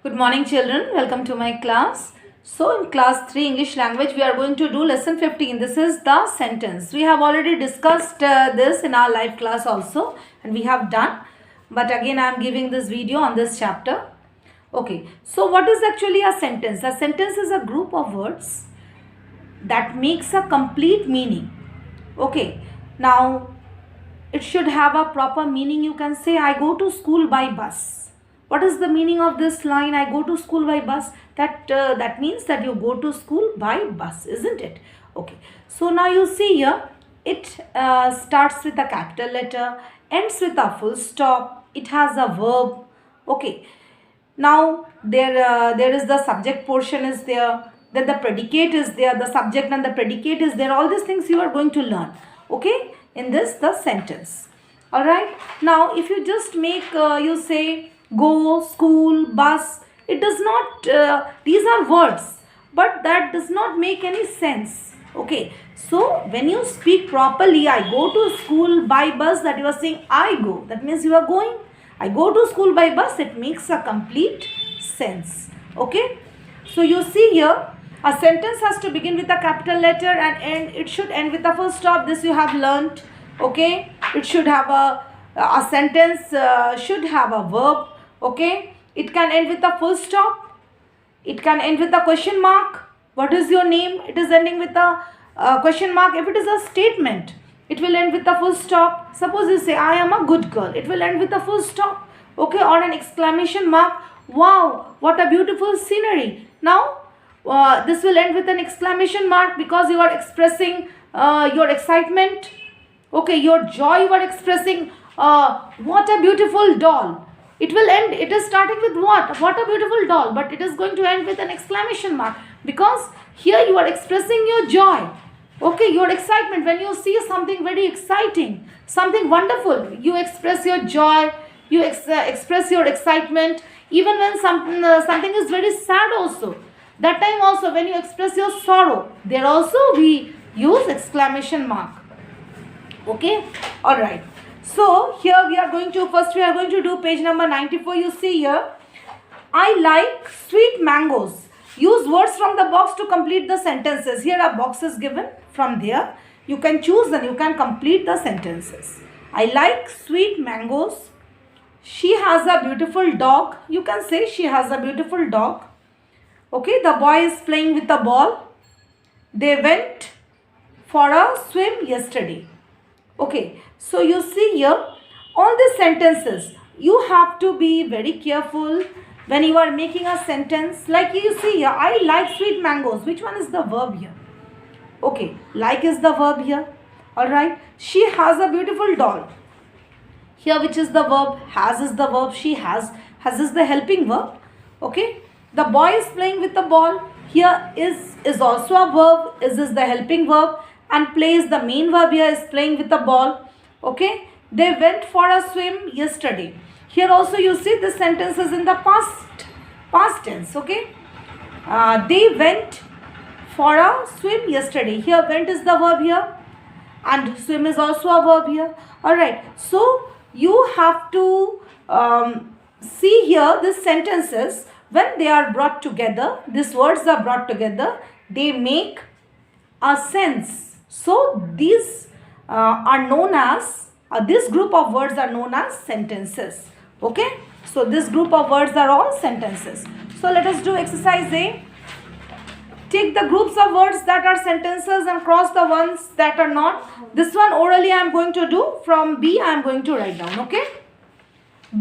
Good morning children, welcome to my class. So in class 3 English language we are going to do lesson 15. This is the sentence. We have already discussed this in our live class also and we have done. But again I am giving this video on this chapter. Okay, so what is actually a sentence? A sentence is a group of words that makes a complete meaning. Okay, now it should have a proper meaning. You can say I go to school by bus. What is the meaning of this line? I go to school by bus. That means that you go to school by bus, isn't it? Okay. So now you see here, it starts with a capital letter, ends with a full stop. It has a verb. Okay. Now there is the subject portion is there. Then the predicate is there. The subject and the predicate is there. All these things you are going to learn. Okay. In this the sentence. Alright. Now if you just make you say go, school, bus, it does not, these are words, but that does not make any sense. Okay, so when you speak properly, I go to school by bus, that you are saying I go, that means you are going. I go to school by bus, it makes a complete sense. Okay, so you see here, a sentence has to begin with a capital letter and it should end with a full stop. This you have learnt. Okay, it should have a sentence should have a verb. Okay, it can end with a full stop. It can end with a question mark. What is your name? It is ending with a question mark. If it is a statement, it will end with a full stop. Suppose you say I am a good girl. It will end with a full stop. Okay, or an exclamation mark. Wow, what a beautiful scenery. Now this will end with an exclamation mark because you are expressing your excitement. Okay, your joy you are expressing. What a beautiful doll. It will end, it is starting with what? What a beautiful doll. But it is going to end with an exclamation mark. Because here you are expressing your joy. Okay, your excitement. When you see something very exciting, something wonderful, you express your joy. You express your excitement. Even when something is very sad also. That time also when you express your sorrow, there also we use exclamation mark. Okay, alright. So here we are going to do page number 94. You see here, I like sweet mangoes. Use words from the box to complete the sentences. Here a box is given. From there you can choose and you can complete the sentences. I like sweet mangoes. She has a beautiful dog. You can say she has a beautiful dog. Okay, the boy is playing with a ball. They went for a swim yesterday. Okay, so you see here, all these sentences, you have to be very careful when you are making a sentence. Like you see here, I like sweet mangoes. Which one is the verb here? Okay, like is the verb here. Alright, she has a beautiful doll. Here which is the verb? Has is the verb. She has is the helping verb. Okay, the boy is playing with the ball. Here is also a verb. Is the helping verb. And plays, the main verb here is playing with the ball. Okay, they went for a swim yesterday. Here also you see this sentence is in the past tense. Okay, they went for a swim yesterday. Here went is the verb here and swim is also a verb here. Alright, so you have to see here these sentences, when they are brought together, these words are brought together, they make a sense. So these are known as, this group of words are known as sentences. Okay, so this group of words are all sentences. So let us do exercise A. Take the groups of words that are sentences and cross the ones that are not. This one orally I am going to do. From B I am going to write down. Okay,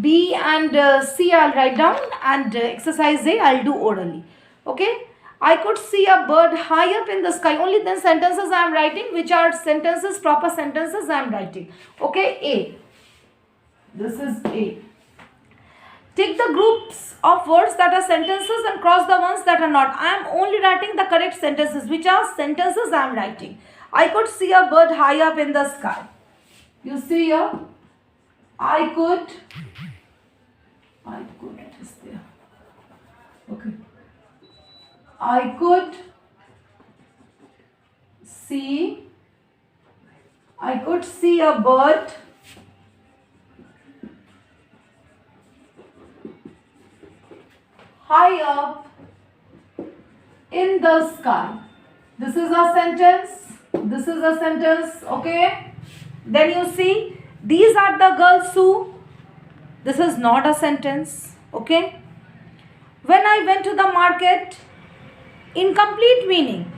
B and C I will write down, and exercise A I will do orally. Okay, I could see a bird high up in the sky. Only then sentences I am writing, which are sentences, proper sentences I am writing. Okay, A. This is A. Take the groups of words that are sentences and cross the ones that are not. I am only writing the correct sentences, which are sentences I am writing. I could see a bird high up in the sky. You see here, I could, it is there. Okay. I could see a bird high up in the sky. This is a sentence. This is a sentence. Okay. Then you see, these are the girls who. This is not a sentence. Okay. When I went to the market, incomplete meaning.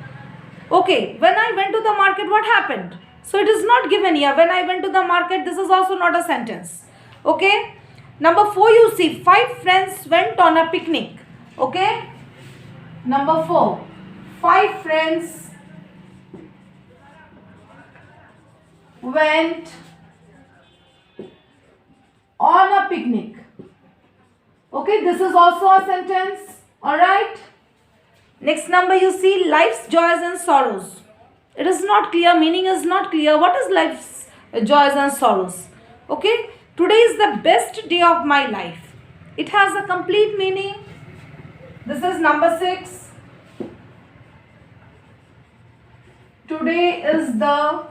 Okay. When I went to the market, what happened? So it is not given here. When I went to the market, this is also not a sentence. Okay. Number 4, you see, 5 friends went on a picnic. Okay. Number 4, 5 friends went on a picnic. Okay, this is also a sentence. Alright. Next number, you see, life's joys and sorrows. It is not clear, meaning is not clear. What is life's joys and sorrows? Okay, today is the best day of my life. It has a complete meaning. This is number 6. Today is the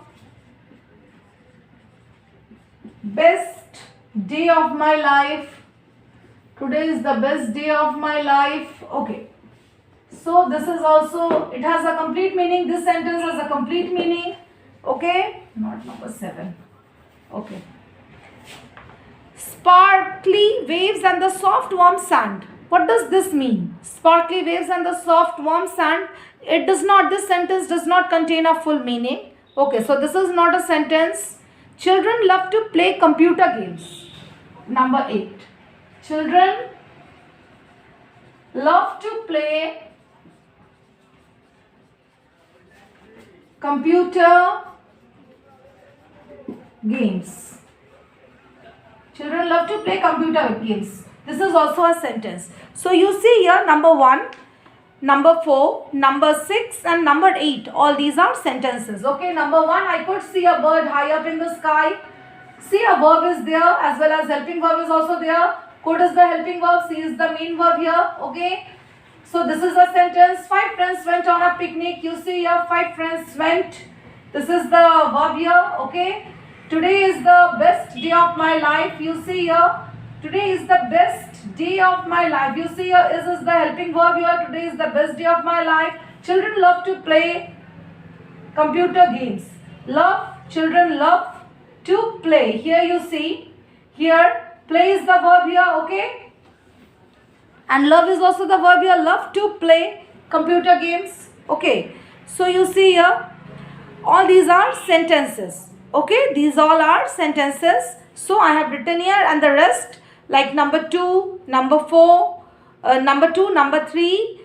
best day of my life. Today is the best day of my life. Okay. So this is also, it has a complete meaning. This sentence has a complete meaning. Okay. Not number 7. Okay. Sparkly waves and the soft warm sand. What does this mean? Sparkly waves and the soft warm sand. It does not, this sentence does not contain a full meaning. Okay, so this is not a sentence. Children love to play computer games. Number 8. Children love to play computer games. Children love to play computer games. This is also a sentence. So you see here, number 1, number 4, number 6 and number 8. All these are sentences. Okay, number 1, I could see a bird high up in the sky. See, a verb is there as well as helping verb is also there. Could is the helping verb, see is the main verb here. Okay. So this is a sentence. 5 friends went on a picnic. You see here, 5 friends went. This is the verb here. Okay. Today is the best day of my life. You see here. Today is the best day of my life. You see here, is the helping verb here. Today is the best day of my life. Children love to play computer games. Love, children love to play. Here you see, here play is the verb here, okay? And love is also the verb here. Love to play computer games. Okay. So you see here, all these are sentences. Okay. These all are sentences. So I have written here, and the rest like number 2, number 4, number 2, number 3,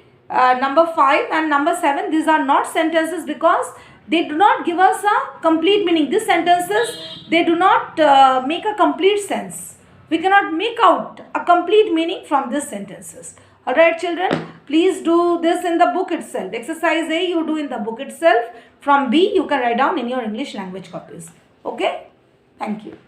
number 5 and number 7. These are not sentences because they do not give us a complete meaning. These sentences, they do not make a complete sense. We cannot make out a complete meaning from these sentences. Alright children, please do this in the book itself. Exercise A you do in the book itself. From B you can write down in your English language copies. Okay? Thank you.